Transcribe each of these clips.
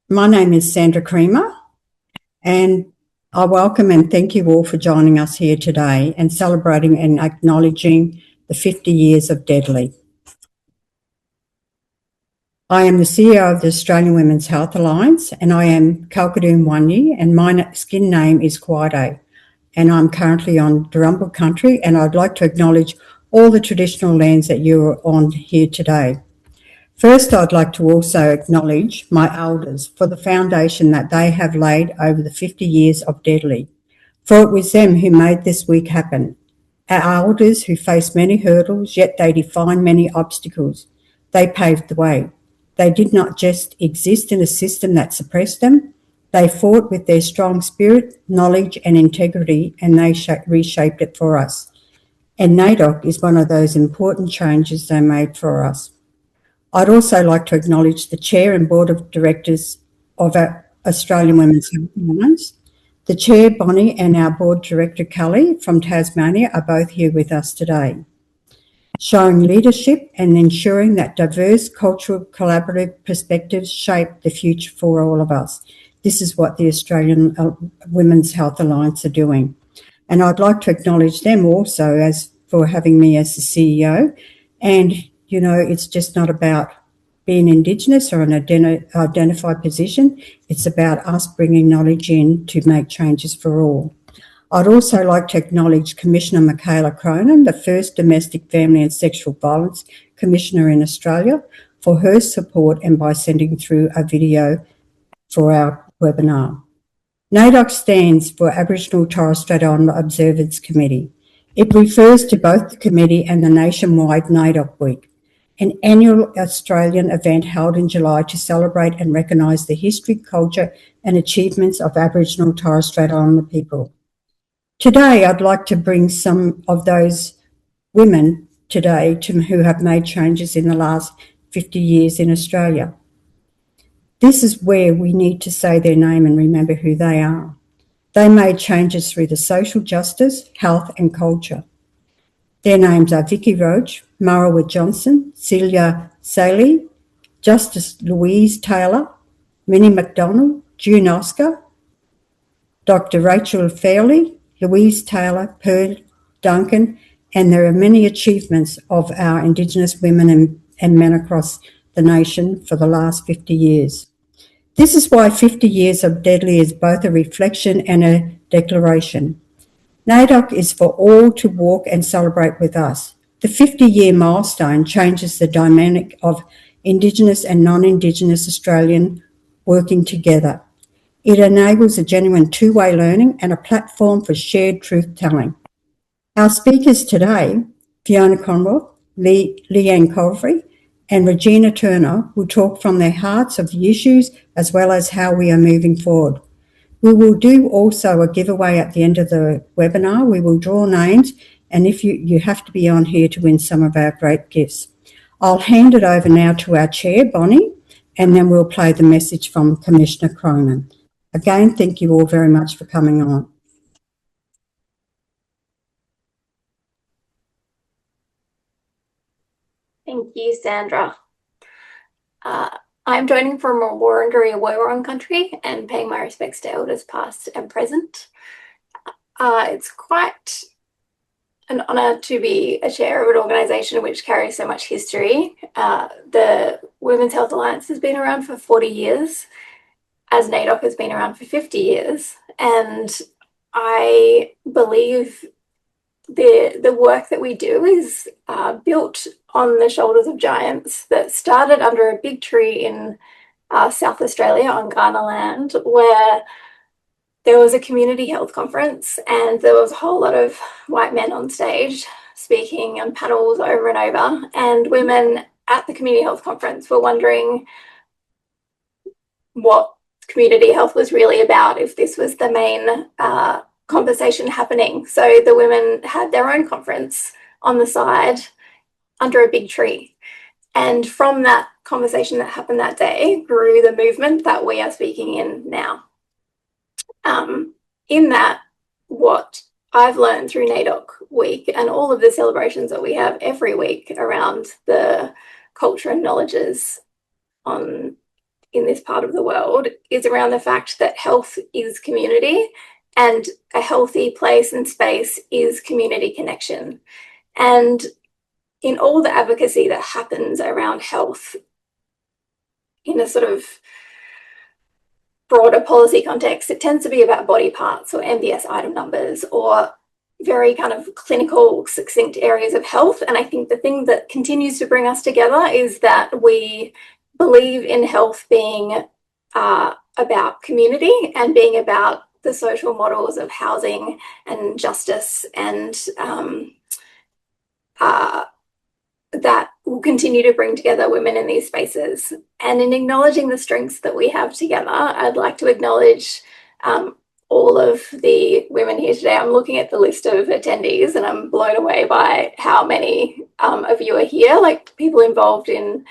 My name is Sandra Creamer, and I welcome and thank you all for joining us here today and celebrating and acknowledging the 50 years of Deadly. I am the CEO of the Australian Women's Health Alliance, and I am Kalkadoon Wanyi, and my skin name is Kwade, and I'm currently on Durrumbal country, and I'd like to acknowledge all the traditional lands that you're on here today. First, I'd like to also acknowledge my elders for the foundation that they have laid over the 50 years of Deadly, for it was them who made this week happen. Our elders who faced many hurdles, yet they defined many obstacles. They paved the way. They did not just exist in a system that suppressed them. They fought with their strong spirit, knowledge and integrity, and they reshaped it for us. And NAIDOC is one of those important changes they made for us. I'd also like to acknowledge the Chair and Board of Directors of our Australian Women's Health Alliance. The Chair, Bonnie, and our Board Director, Kelly, from Tasmania, are both here with us today, showing leadership and ensuring that diverse cultural collaborative perspectives shape the future for all of us. This is what the Australian Women's Health Alliance are doing. And I'd like to acknowledge them also for having me as the CEO. And you know, it's just not about being Indigenous or an identified position. It's about us bringing knowledge in to make changes for all. I'd also like to acknowledge Commissioner Michaela Cronin, the first Domestic, Family and Sexual Violence Commissioner in Australia, for her support and by sending through a video for our webinar. NAIDOC stands for Aboriginal Torres Strait Islander Observance Committee. It refers to both the committee and the nationwide NAIDOC Week, an annual Australian event held in July to celebrate and recognise the history, culture and achievements of Aboriginal Torres Strait Islander people. Today, I'd like to bring some of those women today who have made changes in the last 50 years in Australia. This is where we need to say their name and remember who they are. They made changes through the social justice, health and culture. Their names are Vicky Roach, Marawa Johnson, Celia Saley, Justice Louise Taylor, Minnie MacDonald, June Oscar, Dr. Rachel Fairley, Louise Taylor, Pearl Duncan, and there are many achievements of our Indigenous women and men across the nation for the last 50 years. This is why 50 years of Deadly is both a reflection and a declaration. NAIDOC is for all to walk and celebrate with us. The 50-year milestone changes the dynamic of Indigenous and non-Indigenous Australian working together. It enables a genuine two-way learning and a platform for shared truth-telling. Our speakers today, Fiona Conroy, Leanne Colfrey, and Regina Turner will talk from their hearts of the issues as well as how we are moving forward. We will do also a giveaway at the end of the webinar. We will draw names, and if you have to be on here to win some of our great gifts. I'll hand it over now to our chair, Bonnie, and then we'll play the message from Commissioner Cronin. Again, thank you all very much for coming on. Thank you, Sandra. I'm joining from Wurundjeri Woi-wurrung country and paying my respects to elders past and present. It's quite an honour to be a chair of an organisation which carries so much history. The Women's Health Alliance has been around for 40 years, as NAIDOC has been around for 50 years. And I believe the work that we do is built on the shoulders of giants that started under a big tree in South Australia on Kaurna land, where there was a community health conference and there was a whole lot of white men on stage speaking on panels over and over, and women at the community health conference were wondering what community health was really about, if this was the main conversation happening. So the women had their own conference on the side under a big tree. And from that conversation that happened that day grew the movement that we are speaking in now. In that, what I've learned through NAIDOC Week and all of the celebrations that we have every week around the culture and knowledges on in this part of the world is around the fact that health is community, and a healthy place and space is community connection. And in all the advocacy that happens around health in a sort of broader policy context, it tends to be about body parts or MBS item numbers or very kind of clinical, succinct areas of health. And I think the thing that continues to bring us together is that we believe in health being about community and being about the social models of housing and justice, and that will continue to bring together women in these spaces. And in acknowledging the strengths that we have together, I'd like to acknowledge all of the women here today. I'm looking at the list of attendees and I'm blown away by how many of you are here, like people involved in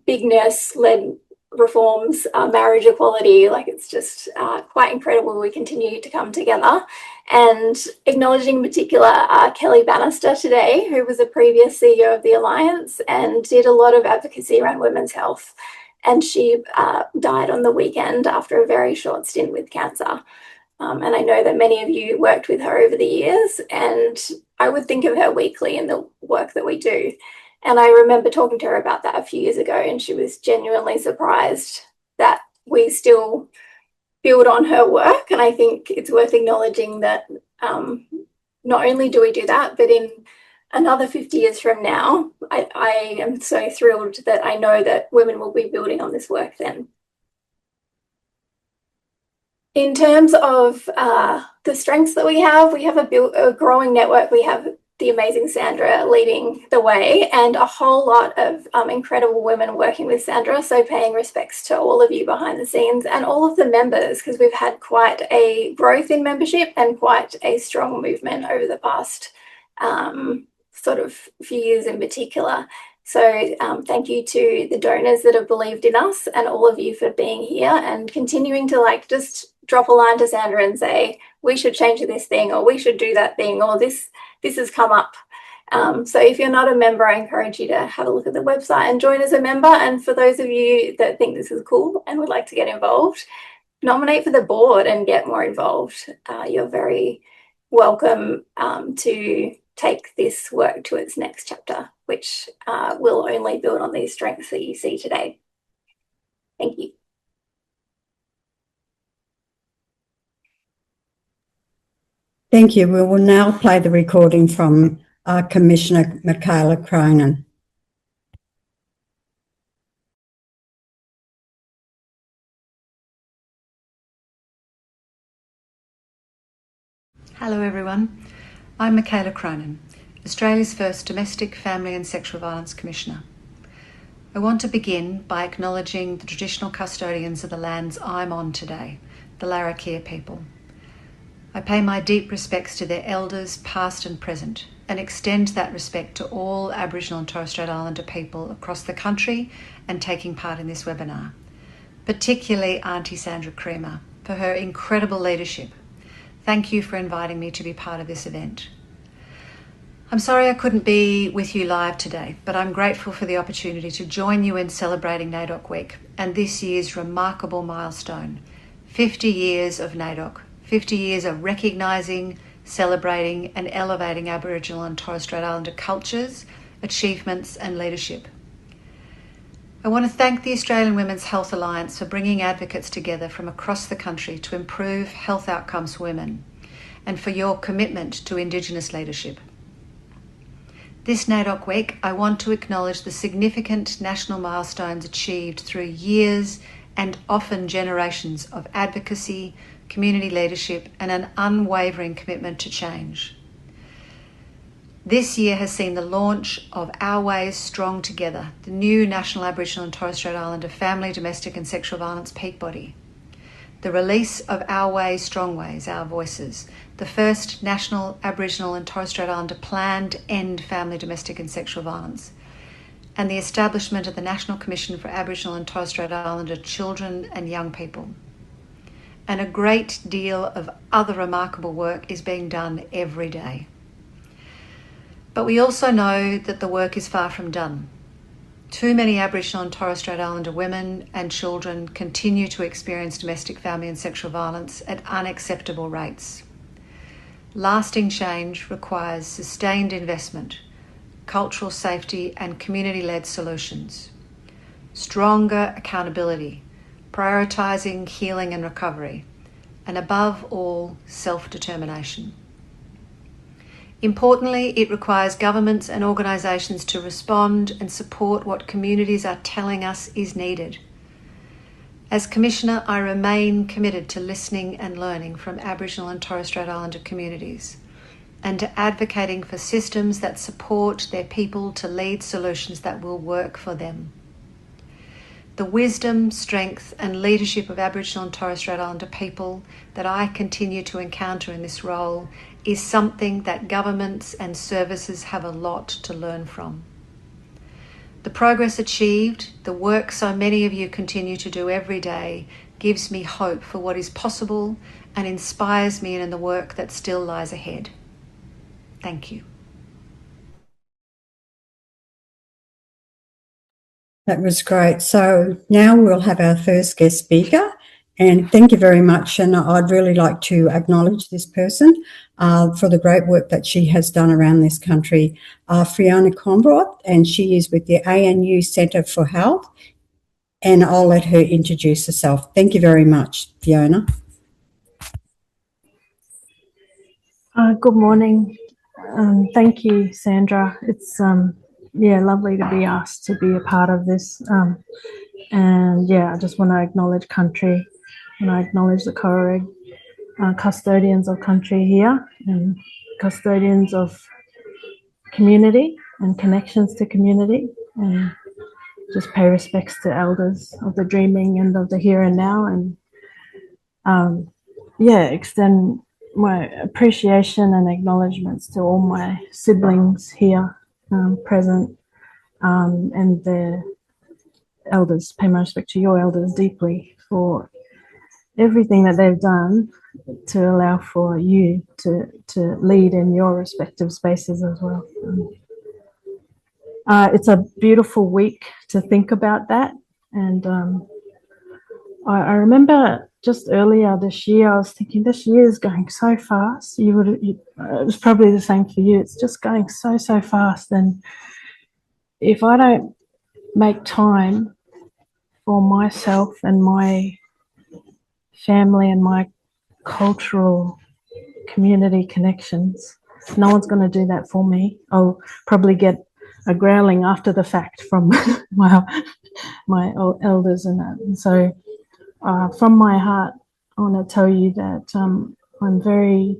big nurse-led reforms, marriage equality. Like, it's just quite incredible we continue to come together. And acknowledging in particular Kelly Bannister today, who was a previous CEO of the Alliance and did a lot of advocacy around women's health. And she died on the weekend after a very short stint with cancer. And I know that many of you worked with her over the years, and I would think of her weekly in the work that we do. And I remember talking to her about that a few years ago, and she was genuinely surprised that we still build on her work. And I think it's worth acknowledging that not only do we do that, but in another 50 years from now, I am so thrilled that I know that women will be building on this work then. In terms of the strengths that we have a growing network. We have the amazing Sandra leading the way, and a whole lot of incredible women working with Sandra. So paying respects to all of you behind the scenes and all of the members, because we've had quite a growth in membership and quite a strong movement over the past sort of few years in particular. So thank you to the donors that have believed in us and all of you for being here and continuing to just drop a line to Sandra and say, we should change this thing, or we should do that thing, or this has come up. So if you're not a member, I encourage you to have a look at the website and join as a member. And for those of you that think this is cool and would like to get involved, nominate for the board and get more involved. You're very welcome to take this work to its next chapter, which will only build on these strengths that you see today. Thank you. Thank you. We will now play the recording from Commissioner Michaela Cronin. Hello everyone, I'm Michaela Cronin, Australia's first Domestic, Family and Sexual Violence Commissioner. I want to begin by acknowledging the traditional custodians of the lands I'm on today, the Larrakia people. I pay my deep respects to their elders, past and present, and extend that respect to all Aboriginal and Torres Strait Islander people across the country and taking part in this webinar, particularly Auntie Sandra Creamer for her incredible leadership. Thank you for inviting me to be part of this event. I'm sorry I couldn't be with you live today, but I'm grateful for the opportunity to join you in celebrating NAIDOC Week and this year's remarkable milestone, 50 years of NAIDOC. 50 years of recognising, celebrating and elevating Aboriginal and Torres Strait Islander cultures, achievements and leadership. I want to thank the Australian Women's Health Alliance for bringing advocates together from across the country to improve health outcomes for women, and for your commitment to Indigenous leadership. This NAIDOC Week, I want to acknowledge the significant national milestones achieved through years and often generations of advocacy, community leadership and an unwavering commitment to change. This year has seen the launch of Our Ways Strong Together, the new National Aboriginal and Torres Strait Islander Family, Domestic and Sexual Violence Peak Body. The release of Our Ways Strong Ways, Our Voices, the first National Aboriginal and Torres Strait Islander planned end family, domestic and sexual violence, and the establishment of the National Commission for Aboriginal and Torres Strait Islander Children and Young People. And a great deal of other remarkable work is being done every day. But we also know that the work is far from done. Too many Aboriginal and Torres Strait Islander women and children continue to experience domestic, family and sexual violence at unacceptable rates. Lasting change requires sustained investment, cultural safety and community-led solutions, stronger accountability, prioritising healing and recovery, and above all, self-determination. Importantly, it requires governments and organisations to respond and support what communities are telling us is needed. As Commissioner, I remain committed to listening and learning from Aboriginal and Torres Strait Islander communities and to advocating for systems that support their people to lead solutions that will work for them. The wisdom, strength and leadership of Aboriginal and Torres Strait Islander people that I continue to encounter in this role is something that governments and services have a lot to learn from. The progress achieved, the work so many of you continue to do every day, gives me hope for what is possible and inspires me in the work that still lies ahead. Thank you. That was great. So now we'll have our first guest speaker. And thank you very much. And I'd really like to acknowledge this person for the great work that she has done around this country. Fiona Conrod, and she is with the ANU Centre for Health. And I'll let her introduce herself. Thank you very much, Fiona. Good morning. Thank you, Sandra. It's lovely to be asked to be a part of this. I just want to acknowledge country, and I acknowledge the Kororeg custodians of country here and custodians of community and connections to community, and just pay respects to elders of the dreaming and of the here and now, and extend my appreciation and acknowledgements to all my siblings here present, and their elders. Pay my respect to your elders deeply for everything that they've done to allow for you to lead in your respective spaces as well. It's a beautiful week to think about that, and I remember just earlier this year, I was thinking this year is going so fast. It was probably the same for you. It's just going so fast, and if I don't make time for myself and my family and my cultural community connections, no one's going to do that for me. I'll probably get a growling after the fact from my elders and that. And so from my heart, I want to tell you that I'm very,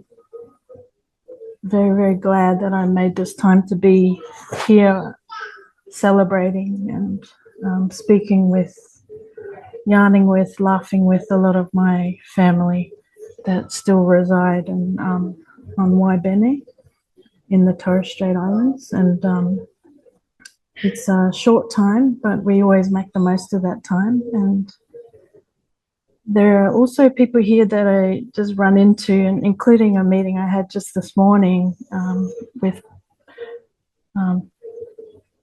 very, very glad that I made this time to be here celebrating and speaking with, yarning with, laughing with a lot of my family that still reside on Waibene in the Torres Strait Islands. And it's a short time, but we always make the most of that time. And there are also people here that I just run into, and including a meeting I had just this morning with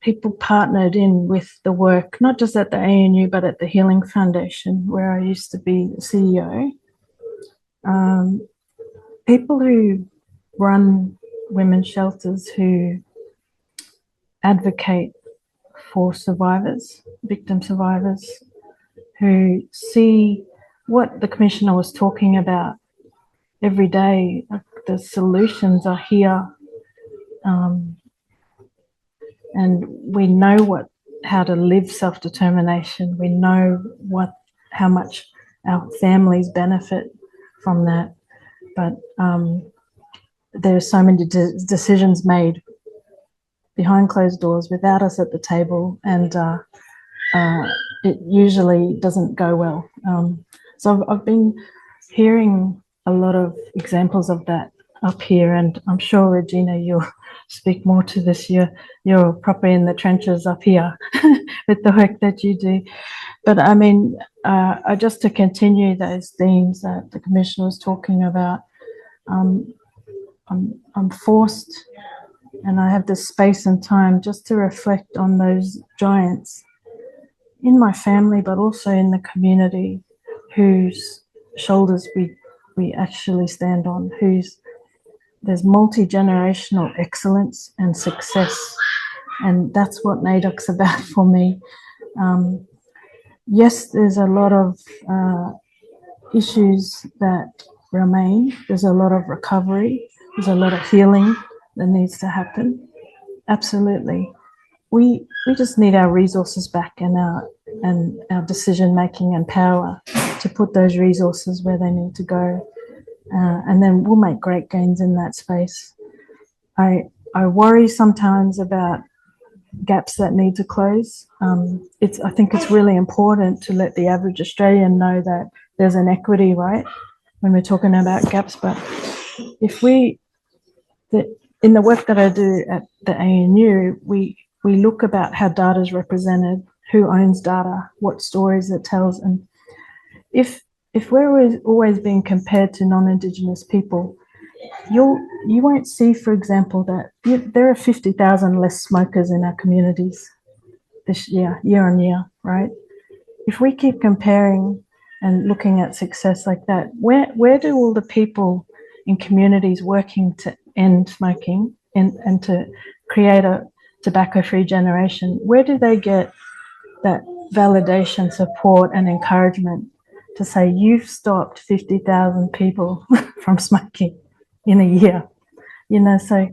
people partnered in with the work, not just at the ANU, but at the Healing Foundation, where I used to be the CEO. People who run women's shelters, who advocate for survivors, victim survivors, who see what the Commissioner was talking about every day. The solutions are here, and we know how to live self-determination. We know how much our families benefit from that, but there are so many decisions made behind closed doors without us at the table, and it usually doesn't go well. So I've been hearing a lot of examples of that up here, and I'm sure, Regina, you'll speak more to this. You're proper in the trenches up here with the work that you do. But I mean, just to continue those themes that the Commissioner was talking about, I'm forced and I have this space and time just to reflect on those giants in my family, but also in the community, whose shoulders we actually stand on, whose there's multi-generational excellence and success, and that's what NAIDOC's about for me. Yes, there's a lot of issues that remain. There's a lot of recovery. There's a lot of healing that needs to happen. Absolutely. We just need our resources back, and our decision making and power to put those resources where they need to go, and then we'll make great gains in that space. I worry sometimes about gaps that need to close. I think it's really important to let the average Australian know that there's an equity, right, when we're talking about gaps. But if in the work that I do at the ANU, we look about how data is represented, who owns data, what stories it tells, and if we're always being compared to non-Indigenous people, you won't see, for example, that there are 50,000 less smokers in our communities this year on year, right? If we keep comparing and looking at success like that, where do all the people in communities working to end smoking and to create a tobacco-free generation, where do they get that validation, support, and encouragement to say you've stopped 50,000 people from smoking in a year? So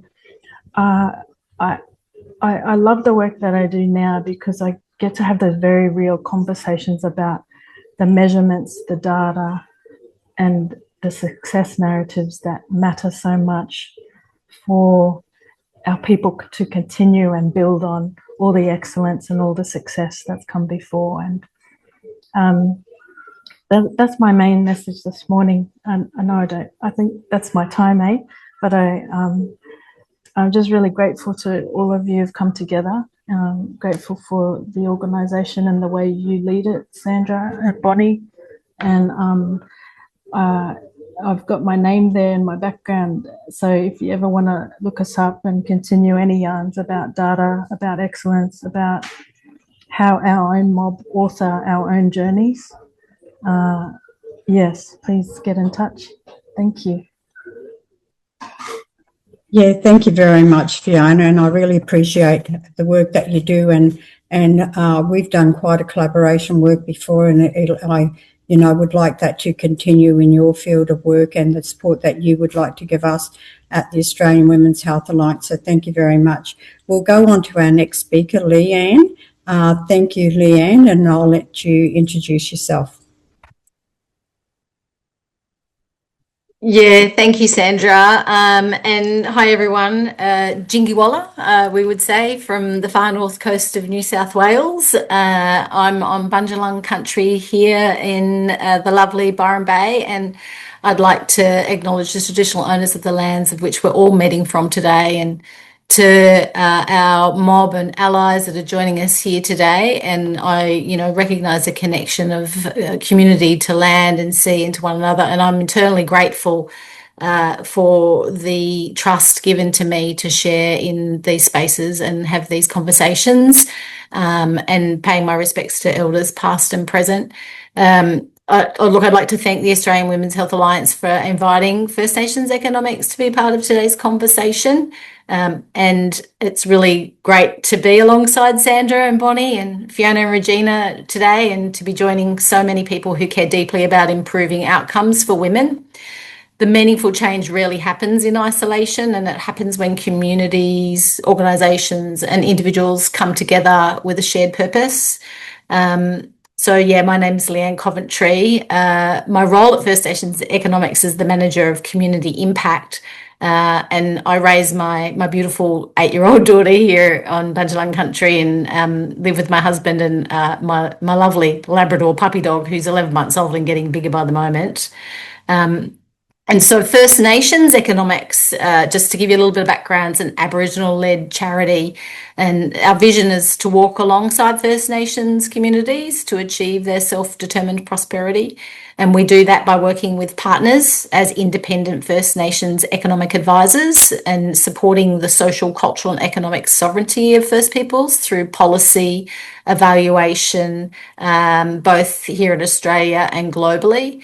I love the work that I do now because I get to have those very real conversations about the measurements, the data, and the success narratives that matter so much for our people to continue and build on all the excellence and all the success that's come before. And that's my main message this morning. And I know I think that's my time, but I'm just really grateful to all of you who've come together. Grateful for the organisation and the way you lead it, Sandra and Bonnie. And I've got my name there in my background. So if you ever want to look us up and continue any yarns about data, about excellence, about how our own mob author our own journeys, yes, please get in touch. Thank you. Yeah, thank you very much, Fiona, and I really appreciate the work that you do. And we've done quite a collaboration work before, and I would like that to continue in your field of work and the support that you would like to give us at the Australian Women's Health Alliance. So thank you very much. We'll go on to our next speaker, Leanne. Thank you, Leanne, and I'll let you introduce yourself. Yeah, thank you, Sandra. And hi, everyone. Jingiwalla, we would say, from the far north coast of New South Wales. I'm on Bundjalung country here in the lovely Byron Bay, and I'd like to acknowledge the traditional owners of the lands of which we're all meeting from today, and to our mob and allies that are joining us here today. And I, recognise the connection of community to land and sea and to one another. And I'm eternally grateful for the trust given to me to share in these spaces and have these conversations, and paying my respects to elders past and present. I'd like to thank the Australian Women's Health Alliance for inviting First Nations Economics to be part of today's conversation. And it's really great to be alongside Sandra and Bonnie and Fiona and Regina today, and to be joining so many people who care deeply about improving outcomes for women. The meaningful change rarely happens in isolation, and it happens when communities, organisations and individuals come together with a shared purpose. So my name's Leanne Coventry. My role at First Nations Economics is the Manager of Community Impact, and I raise my beautiful 8-year-old daughter here on Bundjalung country, and live with my husband and my lovely Labrador puppy dog, who's 11 months old and getting bigger by the moment. And so First Nations Economics, just to give you a little bit of background, is an Aboriginal-led charity, and our vision is to walk alongside First Nations communities to achieve their self-determined prosperity. And we do that by working with partners as independent First Nations economic advisors and supporting the social, cultural and economic sovereignty of First Peoples through policy, evaluation, both here in Australia and globally.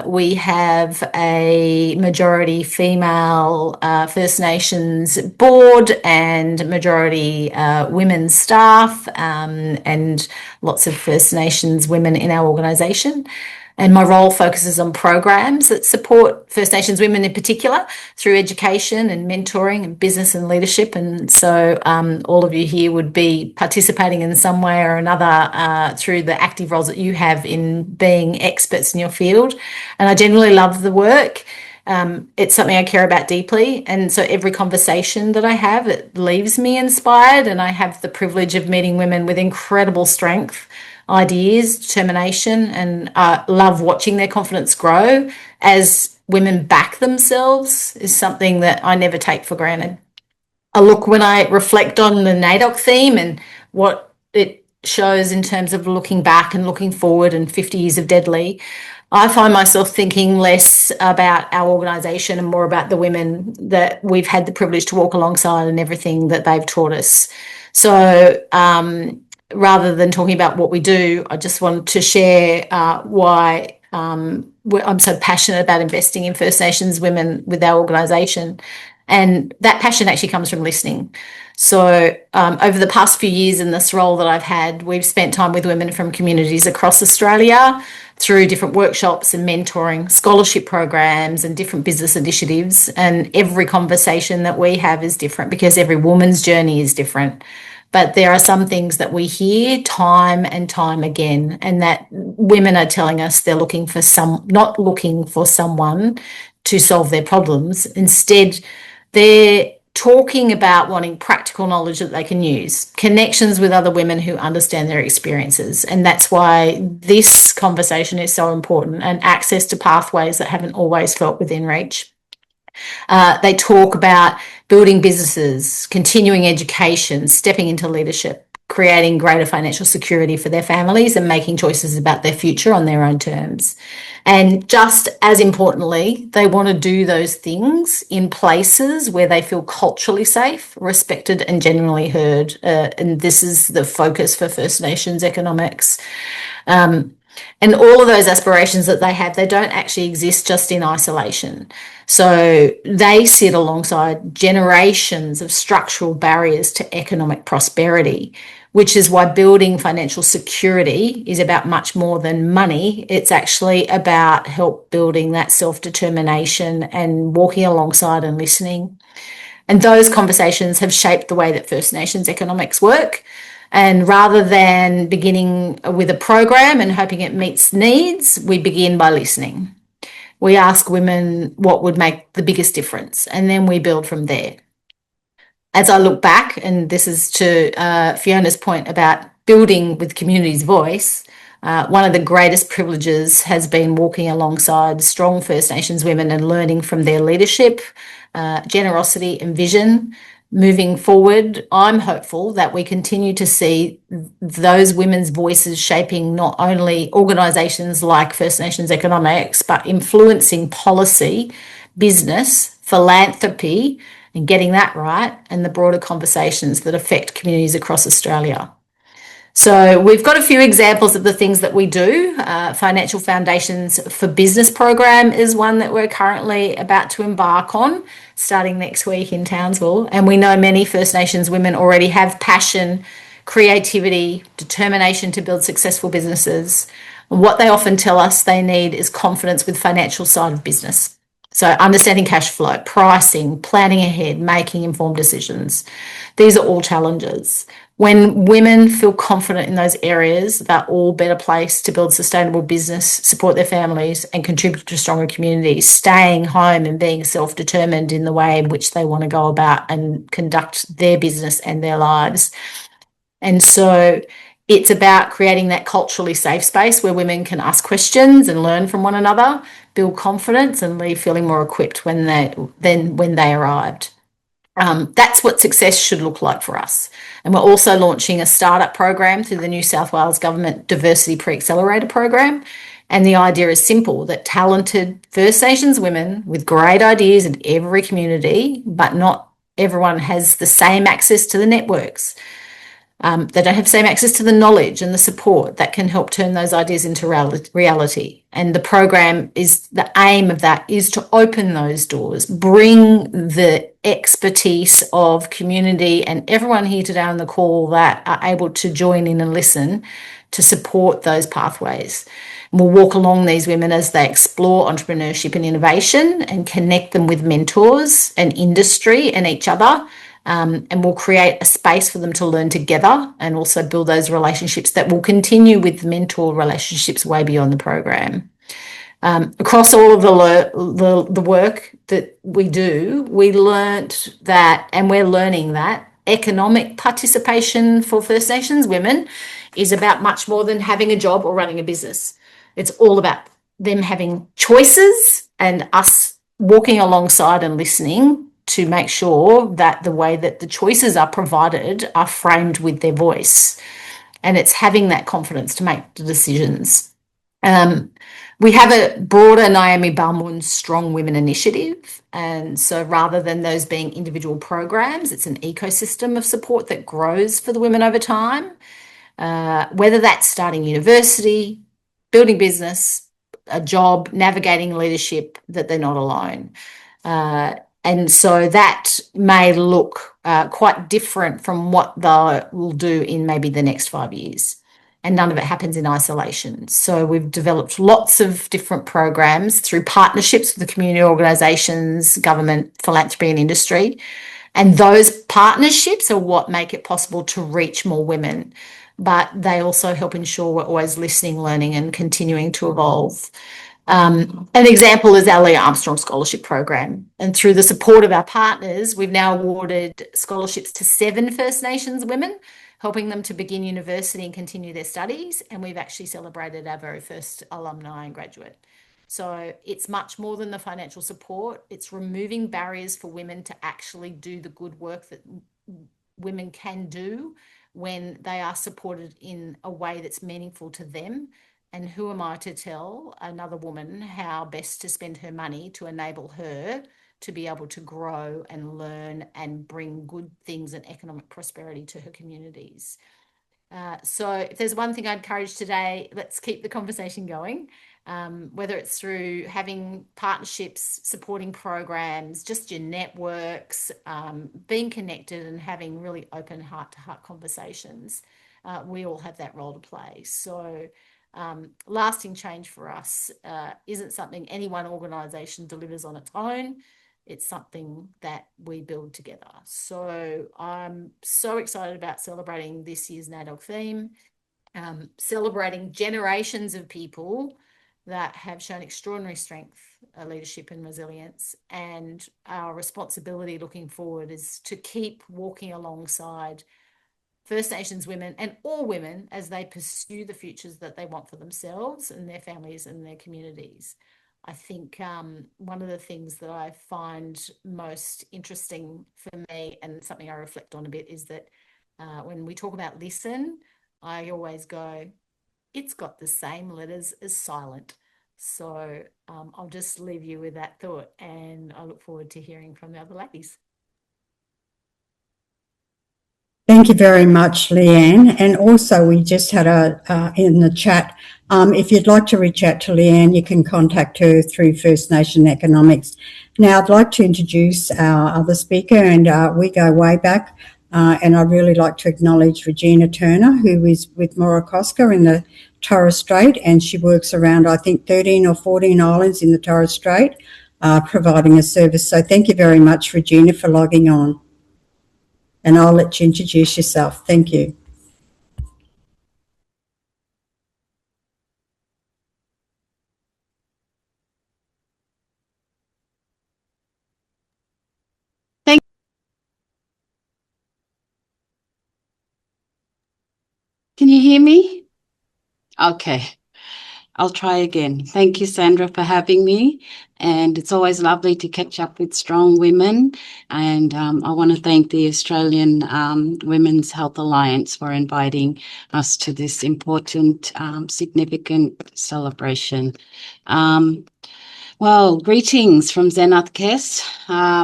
We have a majority female First Nations board and majority women staff, and lots of First Nations women in our organisation. And my role focuses on programs that support First Nations women in particular through education and mentoring and business and leadership. And so all of you here would be participating in some way or another through the active roles that you have in being experts in your field. And I generally love the work. It's something I care about deeply. And so every conversation that I have, it leaves me inspired. And I have the privilege of meeting women with incredible strength, ideas, determination, and love watching their confidence grow as women back themselves is something that I never take for granted. When I reflect on the NAIDOC theme and what it shows in terms of looking back and looking forward and 50 years of Deadly, I find myself thinking less about our organisation and more about the women that we've had the privilege to walk alongside and everything that they've taught us. So rather than talking about what we do, I just want to share why I'm so passionate about investing in First Nations women with our organisation. And that passion actually comes from listening. So over the past few years in this role that I've had, we've spent time with women from communities across Australia through different workshops and mentoring, scholarship programs and different business initiatives. And every conversation that we have is different because every woman's journey is different. But there are some things that we hear time and time again, and that women are telling us they're not looking for someone to solve their problems. Instead, they're talking about wanting practical knowledge that they can use, connections with other women who understand their experiences. And that's why this conversation is so important, and access to pathways that haven't always felt within reach. They talk about building businesses, continuing education, stepping into leadership, creating greater financial security for their families and making choices about their future on their own terms. And just as importantly, they want to do those things in places where they feel culturally safe, respected and genuinely heard. And this is the focus for First Nations economics. And all of those aspirations that they have, they don't actually exist just in isolation. So they sit alongside generations of structural barriers to economic prosperity, which is why building financial security is about much more than money. It's actually about help building that self-determination and walking alongside and listening. And those conversations have shaped the way that First Nations economics work. And rather than beginning with a program and hoping it meets needs, we begin by listening. We ask women what would make the biggest difference, and then we build from there. As I look back, and this is to Fiona's point about building with community's voice, one of the greatest privileges has been walking alongside strong First Nations women and learning from their leadership, generosity and vision. Moving forward, I'm hopeful that we continue to see those women's voices shaping not only organisations like First Nations economics, but influencing policy, business, philanthropy, and getting that right, and the broader conversations that affect communities across Australia. So we've got a few examples of the things that we do. Financial Foundations for Business program is one that we're currently about to embark on, starting next week in Townsville. And we know many First Nations women already have passion, creativity, determination to build successful businesses. And what they often tell us they need is confidence with financial side of business. So understanding cash flow, pricing, planning ahead, making informed decisions. These are all challenges. When women feel confident in those areas, they're all better placed to build sustainable business, support their families, and contribute to stronger communities, staying home and being self-determined in the way in which they want to go about and conduct their business and their lives. And so It's about creating that culturally safe space where women can ask questions and learn from one another, build confidence, and leave feeling more equipped when they arrived. That's what success should look like for us. And we're also launching a startup program through the New South Wales Government Diversity Pre-Accelerator program. And the idea is simple, that talented First Nations women with great ideas in every community, but not everyone has the same access to the networks. They don't have the same access to the knowledge and the support that can help turn those ideas into reality. And the program is, the aim of that is to open those doors, bring the expertise of community and everyone here today on the call that are able to join in and listen to support those pathways. And we'll walk along these women as they explore entrepreneurship and innovation and connect them with mentors and industry and each other. And we'll create a space for them to learn together and also build those relationships that will continue with mentor relationships way beyond the program. Across all of the work that we do, we learnt that, and we're learning that, economic participation for First Nations women is about much more than having a job or running a business. It's all about them having choices and us walking alongside and listening to make sure that the way that the choices are provided are framed with their voice. And it's having that confidence to make the decisions. We have a broader Naomi Balmund Strong Women initiative. And so rather than those being individual programs, it's an ecosystem of support that grows for the women over time, whether that's starting university, building business, a job, navigating leadership, that they're not alone. And so that may look quite different from what they will do in maybe the next 5 years. And none of it happens in isolation. So we've developed lots of different programs through partnerships with the community organisations, government, philanthropy and industry. And those partnerships are what make it possible to reach more women. But they also help ensure we're always listening, learning and continuing to evolve. An example is our Leah Armstrong Scholarship Program. And through the support of our partners, we've now awarded scholarships to 7 First Nations women, helping them to begin university and continue their studies. And we've actually celebrated our very first alumni and graduate. So it's much more than the financial support. It's removing barriers for women to actually do the good work that women can do when they are supported in a way that's meaningful to them. And who am I to tell another woman how best to spend her money to enable her to be able to grow and learn and bring good things and economic prosperity to her communities? So if there's one thing I'd encourage today, let's keep the conversation going, whether it's through having partnerships, supporting programs, just your networks, being connected and having really open heart-to-heart conversations. We all have that role to play. So lasting change for us isn't something any one organisation delivers on its own. It's something that we build together. So I'm so excited about celebrating this year's NAIDOC theme, celebrating generations of people that have shown extraordinary strength, leadership and resilience. And our responsibility looking forward is to keep walking alongside First Nations women and all women as they pursue the futures that they want for themselves and their families and their communities. I think one of the things that I find most interesting for me and something I reflect on a bit is that when we talk about listen, I always go, it's got the same letters as silent. So I'll just leave you with that thought and I look forward to hearing from the other ladies. Thank you very much, Leanne. And also we just had in the chat, if you'd like to reach out to Leanne, you can contact her through First Nation Economics. Now I'd like to introduce our other speaker, and we go way back, and I'd really like to acknowledge Regina Turner, who is with Morakoska in the Torres Strait, and she works around, I think, 13 or 14 islands in the Torres Strait, providing a service. So thank you very much, Regina, for logging on. And I'll let you introduce yourself. Thank you. Can you hear me? Okay, I'll try again. Thank you, Sandra, for having me. And it's always lovely to catch up with strong women. And I want to thank the Australian Women's Health Alliance for inviting us to this important, significant celebration. Um, Well, greetings from Zenath Kes.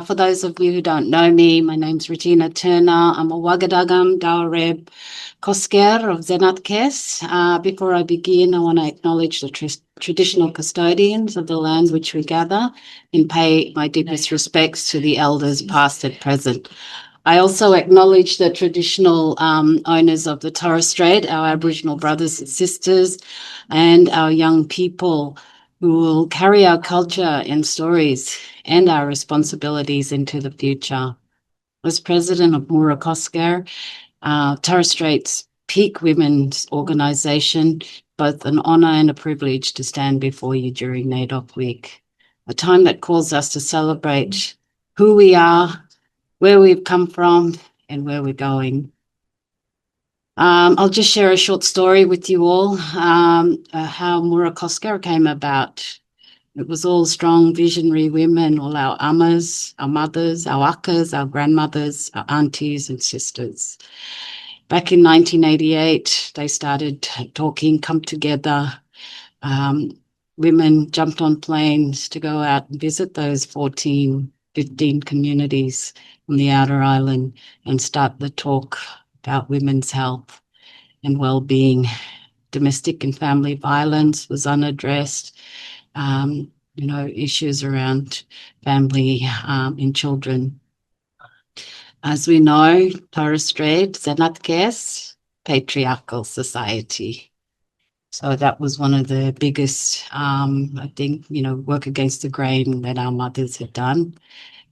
For those of you who don't know me, my name's Regina Turner. I'm a Wagadagam Dawareb Kosker of Zenath Kes. Before I begin, I want to acknowledge the traditional custodians of the land which we gather and pay my deepest respects to the elders past and present. I also acknowledge the traditional owners of the Torres Strait, our Aboriginal brothers and sisters, and our young people who will carry our culture and stories and our responsibilities into the future. As president of Murakosker, Torres Strait's peak women's organisation, both an honour and a privilege to stand before you during NAIDOC Week, a time that calls us to celebrate who we are, where we've come from, and where we're going. I'll just share a short story with you all, how Murakosker came about. It was all strong, visionary women, all our amas, our mothers, our akkas, our grandmothers, our aunties and sisters. Back in 1988, they started talking, come together. Women jumped on planes to go out and visit those 14, 15 communities on the outer island and start the talk about women's health and well-being. Domestic and family violence was unaddressed. Issues around family and children. As we know, Torres Strait, Zenatkes, patriarchal society. So that was one of the biggest, I think, work against the grain that our mothers had done.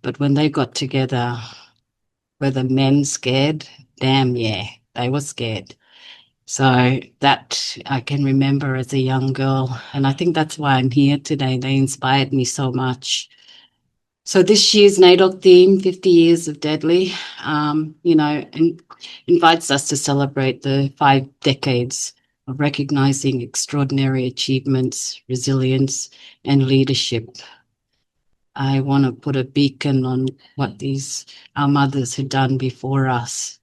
But when they got together, were the men scared? Damn, yeah, they were scared. So that I can remember as a young girl. And I think that's why I'm here today. They inspired me so much. So this year's NAIDOC theme, 50 Years of Deadly, invites us to celebrate the 5 decades of recognizing extraordinary achievements, resilience, and leadership. I want to put a beacon on what our mothers had done before us.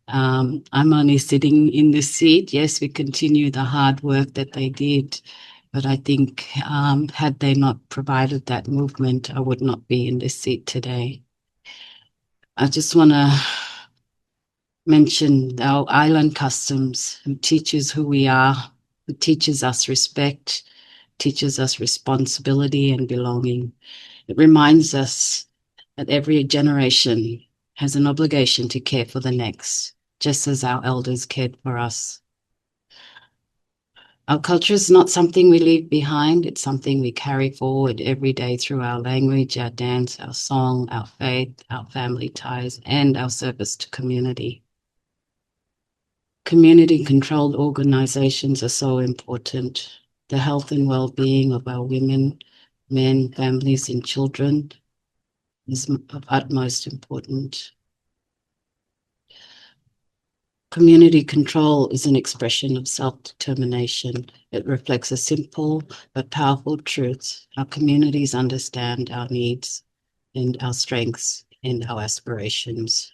I'm only sitting in this seat. Yes, we continue the hard work that they did, but I think had they not provided that movement, I would not be in this seat today. I just want to mention our island customs, who teaches who we are, who teaches us respect, teaches us responsibility and belonging. It reminds us that every generation has an obligation to care for the next, just as our elders cared for us. Our culture is not something we leave behind. It's something we carry forward every day through our language, our dance, our song, our faith, our family ties, and our service to community. Community-controlled organizations are so important. The health and well-being of our women, men, families, and children is of utmost importance. Community control is an expression of self-determination. It reflects a simple but powerful truth. Our communities understand our needs and our strengths and our aspirations.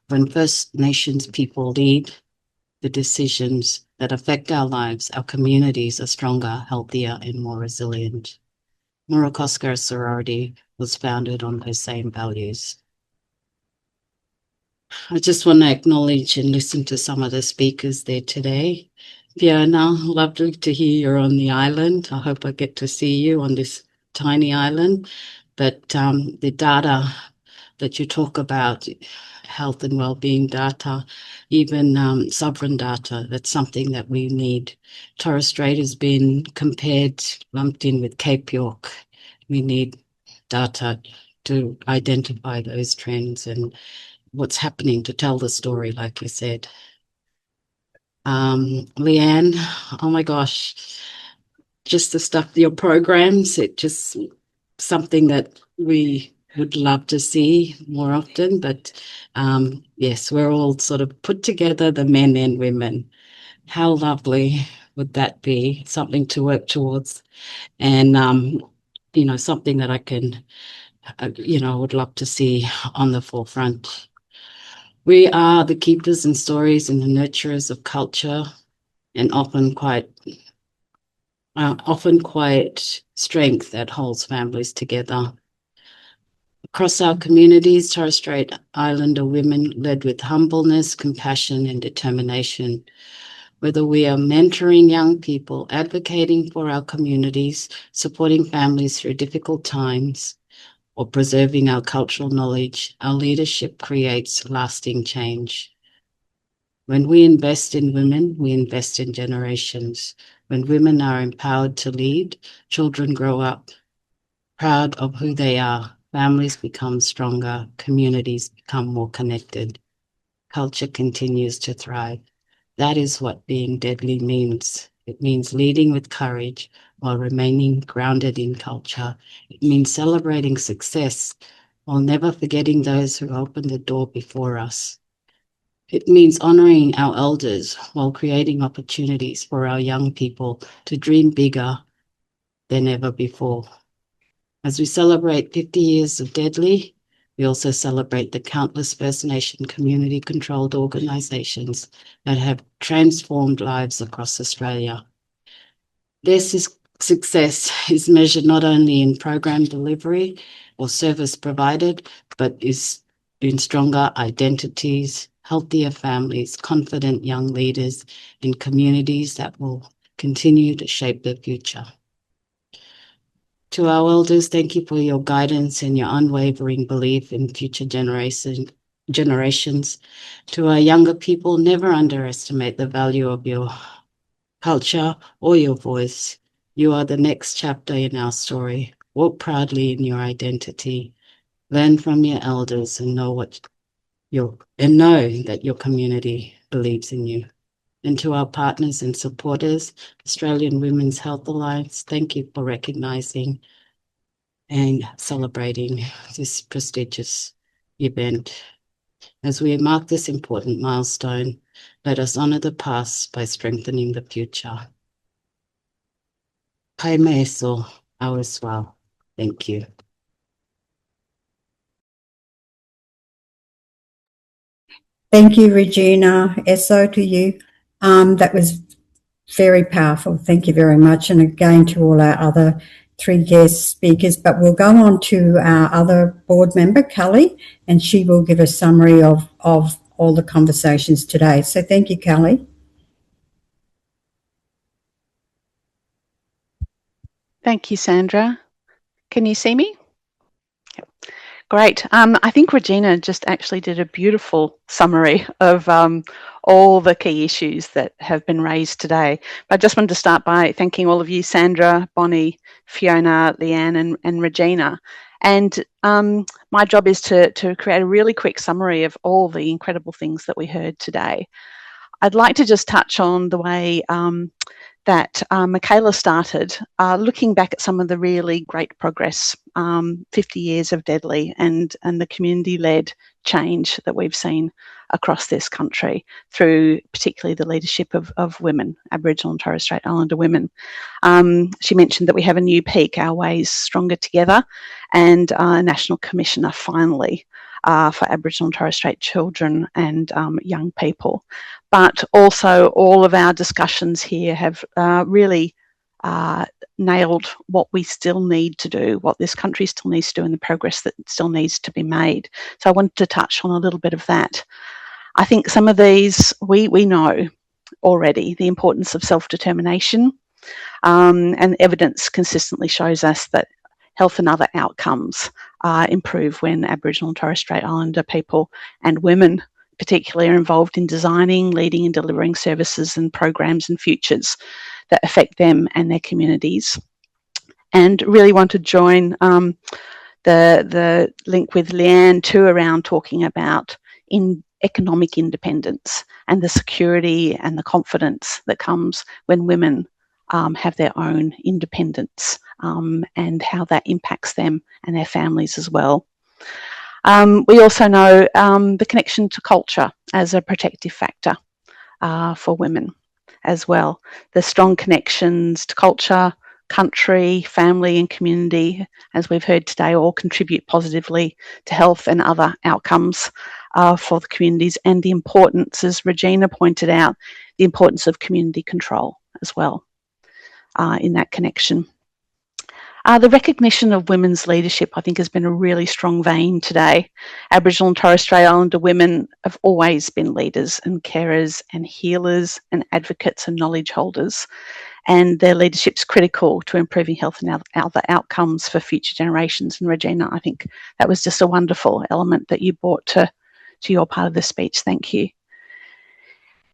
When First Nations people lead the decisions that affect our lives, our communities are stronger, healthier, and more resilient. Murakosker sorority was founded on those same values. I just want to acknowledge and listen to some of the speakers there today. Fiona, lovely to hear you're on the island. I hope I get to see you on this tiny island. But the data that you talk about, health and well-being data, even sovereign data, that's something that we need. Torres Strait has been compared, lumped in with Cape York. We need data to identify those trends and what's happening to tell the story, like you said. Leanne, oh my gosh, just the stuff, your programs, it just something that we would love to see more often. But yes, we're all sort of put together, the men and women. How lovely would that be? Something to work towards, and something that I can, would love to see on the forefront. We are the keepers and stories and the nurturers of culture, and often quite strength that holds families together. Across our communities, Torres Strait Islander women led with humbleness, compassion, and determination. Whether we are mentoring young people, advocating for our communities, supporting families through difficult times, or preserving our cultural knowledge, our leadership creates lasting change. When we invest in women, we invest in generations. When women are empowered to lead, children grow up proud of who they are. Families become stronger, communities become more connected. Culture continues to thrive. That is what being deadly means. It means leading with courage while remaining grounded in culture. It means celebrating success while never forgetting those who opened the door before us. It means honoring our elders while creating opportunities for our young people to dream bigger than ever before. As we celebrate 50 years of Deadly, we also celebrate the countless First Nation community-controlled organisations that have transformed lives across Australia. Their success is measured not only in program delivery or service provided, but is in stronger identities, healthier families, confident young leaders, and communities that will continue to shape the future. To our elders, thank you for your guidance and your unwavering belief in future generations. To our younger people, never underestimate the value of your culture or your voice. You are the next chapter in our story. Walk proudly in your identity. Learn from your elders and know that your community believes in you. And to our partners and supporters, Australian Women's Health Alliance, thank you for recognising and celebrating this prestigious event. As we mark this important milestone, let us honour the past by strengthening the future. Kai Maeso, ours well. Thank you. Thank you, Regina. Esso to you. That was very powerful. Thank you very much. And again to all our other 3 guest speakers. But we'll go on to our other board member, Kelly, and she will give a summary of all the conversations today. So thank you, Kelly. Thank you, Sandra. Can you see me? Yep. Great. I think Regina just actually did a beautiful summary of all the key issues that have been raised today. I just wanted to start by thanking all of you, Sandra, Bonnie, Fiona, Leanne, and Regina. And my job is to create a really quick summary of all the incredible things that we heard today. I'd like to just touch on the way that Michaela started, looking back at some of the really great progress, 50 years of Deadly and the community-led change that we've seen across this country through particularly the leadership of women, Aboriginal and Torres Strait Islander women. She mentioned that we have a new peak, Our Ways Stronger Together, and a National Commissioner finally for Aboriginal and Torres Strait children and young people. But also all of our discussions here have really nailed what we still need to do, what this country still needs to do, and the progress that still needs to be made. So I wanted to touch on a little bit of that. I think some of these we know already, the importance of self-determination, and evidence consistently shows us that health and other outcomes improve when Aboriginal and Torres Strait Islander people and women particularly are involved in designing, leading and delivering services and programs and futures that affect them and their communities. And really want to join the link with Leanne too around talking about economic independence and the security and the confidence that comes when women have their own independence and how that impacts them and their families as well. We also know the connection to culture as a protective factor for women. as well. The strong connections to culture, country, family and community, as we've heard today, all contribute positively to health and other outcomes for the communities, and the importance, as Regina pointed out, the importance of community control as well in that connection. The recognition of women's leadership, I think, has been a really strong vein today. Aboriginal and Torres Strait Islander women have always been leaders and carers and healers and advocates and knowledge holders, and their leadership's critical to improving health and other outcomes for future generations. And Regina, I think that was just a wonderful element that you brought to your part of the speech. Thank you.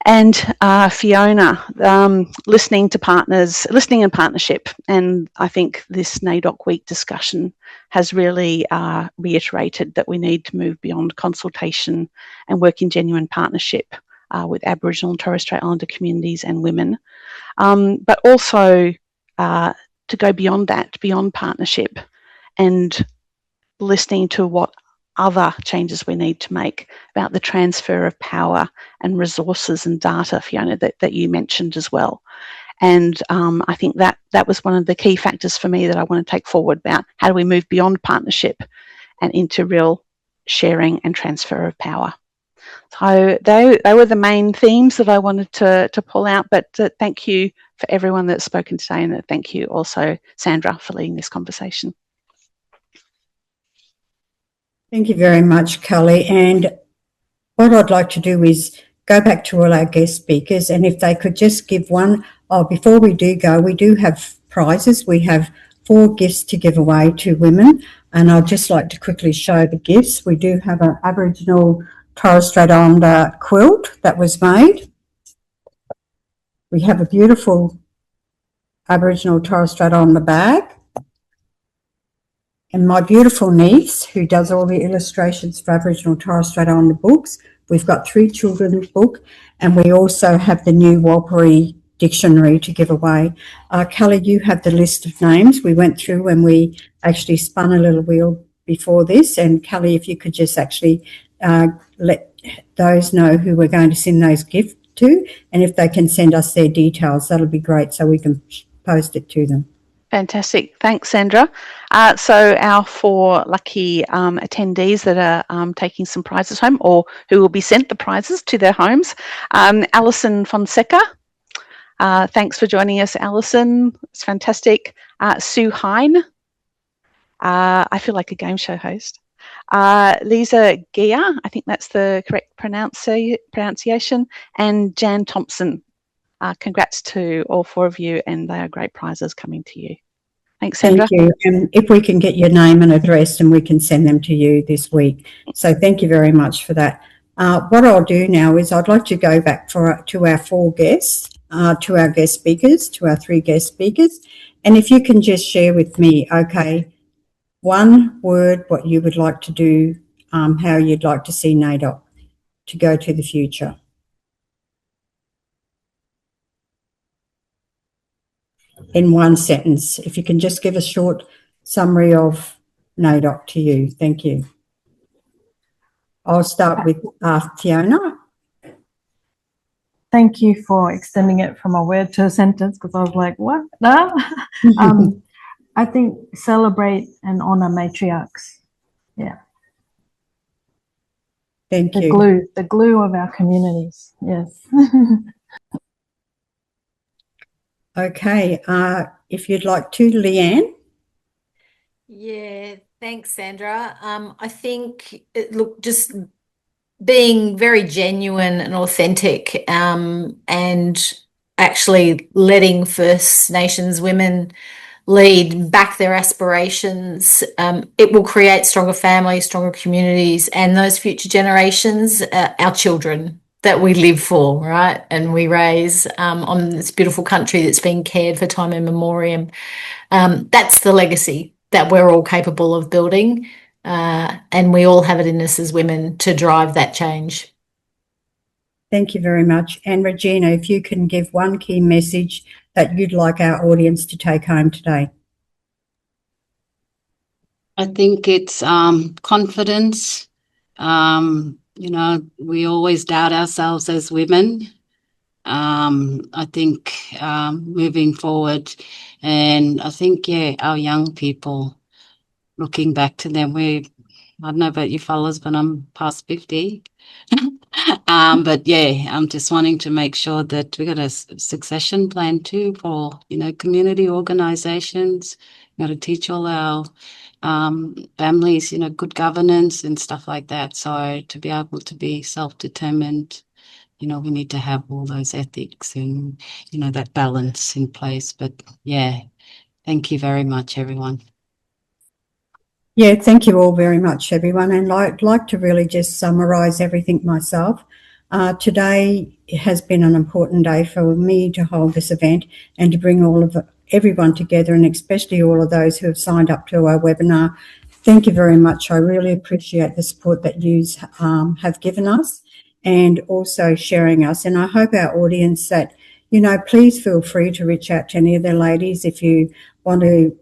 And Fiona, listening and partnership. And I think this NAIDOC Week discussion has really reiterated that we need to move beyond consultation and work in genuine partnership with Aboriginal and Torres Strait Islander communities and women, but also to go beyond that, beyond partnership, and listening to what other changes we need to make about the transfer of power and resources and data, Fiona, that you mentioned as well. And I think that was one of the key factors for me that I want to take forward about how do we move beyond partnership and into real sharing and transfer of power. So they were the main themes that I wanted to pull out, but thank you for everyone that's spoken today, and thank you also, Sandra, for leading this conversation. Thank you very much, Kelly. And what I'd like to do is go back to all our guest speakers, and if they could just give one, before we do go, we do have prizes. We have 4 gifts to give away to women, and I'd just like to quickly show the gifts. We do have an Aboriginal Torres Strait Islander quilt that was made. We have a beautiful Aboriginal Torres Strait Islander bag. And my beautiful niece, who does all the illustrations for Aboriginal Torres Strait Islander books, we've got 3 children's books, and we also have the new Warlpiri dictionary to give away. Kelly, you have the list of names we went through when we actually spun a little wheel before this. And Kelly, if you could just actually let those know who we're going to send those gifts to, and if they can send us their details, that'll be great so we can post it to them. Fantastic. Thanks, Sandra. So our 4 lucky attendees that are taking some prizes home, or who will be sent the prizes to their homes. Alison Fonseca. Thanks for joining us, Alison. It's fantastic. Sue Hine. I feel like a game show host. Lisa Gia, I think that's the correct pronunciation. And Jan Thompson. Congrats to all 4 of you, and they are great prizes coming to you. Thanks, Sandra. Thank you. And if we can get your name and address, and we can send them to you this week. So thank you very much for that. What I'll do now is I'd like to go back to our 4 guests, to our guest speakers, to our 3 guest speakers. And if you can just share with me, okay, 1 word, what you would like to do, how you'd like to see NAIDOC to go to the future. In 1 sentence, if you can just give a short summary of NAIDOC to you. Thank you. I'll start with Fiona. Thank you for extending it from a word to a sentence, because I was like, what? No? I think celebrate and honour matriarchs. Yeah. Thank you. The glue of our communities. Yes. Okay. If you'd like to, Leanne. Yeah, thanks, Sandra. I think, look, just being very genuine and authentic, and actually letting First Nations women lead, back their aspirations. It will create stronger families, stronger communities, and those future generations, our children that we live for, right? And we raise on this beautiful country that's been cared for time immemorial. That's the legacy that we're all capable of building, and we all have it in us as women to drive that change. Thank you very much. And Regina, if you can give 1 key message that you'd like our audience to take home today. I think it's confidence. We always doubt ourselves as women, I think moving forward, and I think, yeah, our young people, looking back to them, I don't know about you fellas, but I'm past 50. But yeah, I'm just wanting to make sure that we got a succession plan too for, community organizations. Got to teach all our families, good governance and stuff like that. So to be able to be self-determined, we need to have all those ethics and, that balance in place. But yeah, thank you very much, everyone. Yeah, thank you all very much, everyone. And I'd like to really just summarise everything myself. Today has been an important day for me to hold this event and to bring everyone together, and especially all of those who have signed up to our webinar. Thank you very much. I really appreciate the support that you have given us and also sharing us. And I hope our audience that, please feel free to reach out to any of the ladies if you want to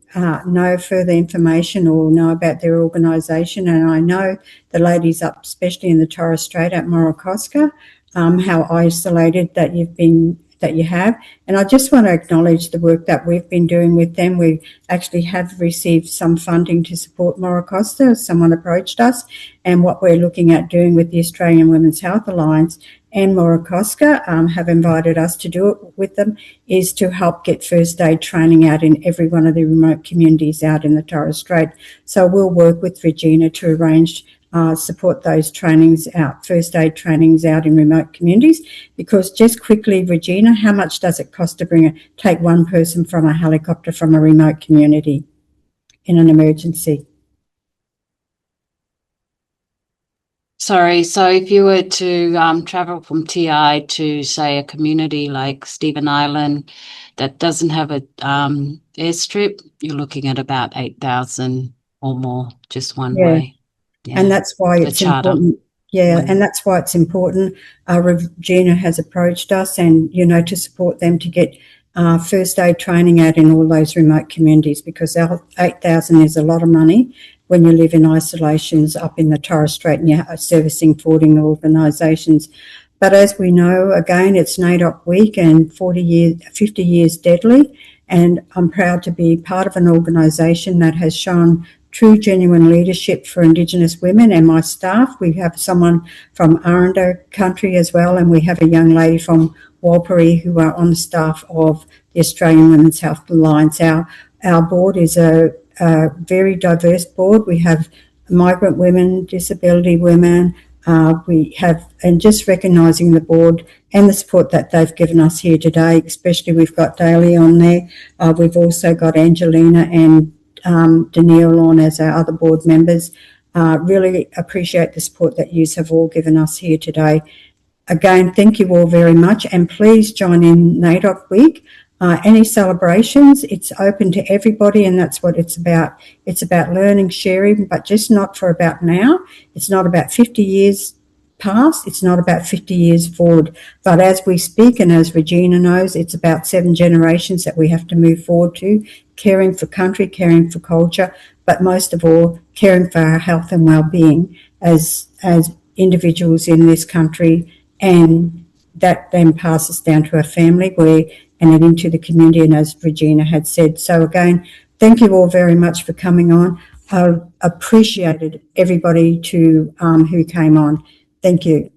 know further information or know about their organisation. And I know the ladies up, especially in the Torres Strait at Morocosca, how isolated that you have. And I just want to acknowledge the work that we've been doing with them. We actually have received some funding to support Morocosca. Someone approached us, and what we're looking at doing with the Australian Women's Health Alliance and Morocosca have invited us to do it with them, is to help get first aid training out in every one of the remote communities out in the Torres Strait. So we'll work with Regina to arrange support those trainings out, first aid trainings out in remote communities. Because just quickly, Regina, how much does it cost to take one person from a helicopter from a remote community in an emergency? Sorry, so if you were to travel from TI to, say, a community like Stephen Island that doesn't have a airstrip, you're looking at about 8,000 or more just one way. Yeah. And that's why it's important. Yeah, and that's why it's important. Regina has approached us and, to support them to get first aid training out in all those remote communities, because our 8,000 is a lot of money when you live in isolations up in the Torres Strait and you're servicing 14 organisations. But as we know, again, it's NAIDOC week and 50 years deadly. And I'm proud to be part of an organisation that has shown true, genuine leadership for Indigenous women and my staff. We have someone from Aranda country as well, and we have a young lady from Warlpiri who are on the staff of the Australian Women's Health Alliance. Our board is a very diverse board. We have migrant women, disability women, and just recognising the board and the support that they've given us here today, especially we've got Daly on there. We've also got Angelina and Danielle on as our other board members. Really appreciate the support that you have all given us here today. Again, thank you all very much, and please join in NAIDOC Week. Any celebrations, it's open to everybody, and that's what it's about. It's about learning, sharing, but just not for about now. It's not about 50 years past. It's not about 50 years forward. But as we speak, and as Regina knows, it's about 7 generations that we have to move forward to, caring for country, caring for culture, but most of all, caring for our health and well-being as individuals in this country, and that then passes down to our family and then into the community, and as Regina had said. So again, thank you all very much for coming on. I appreciated everybody who came on. Thank you.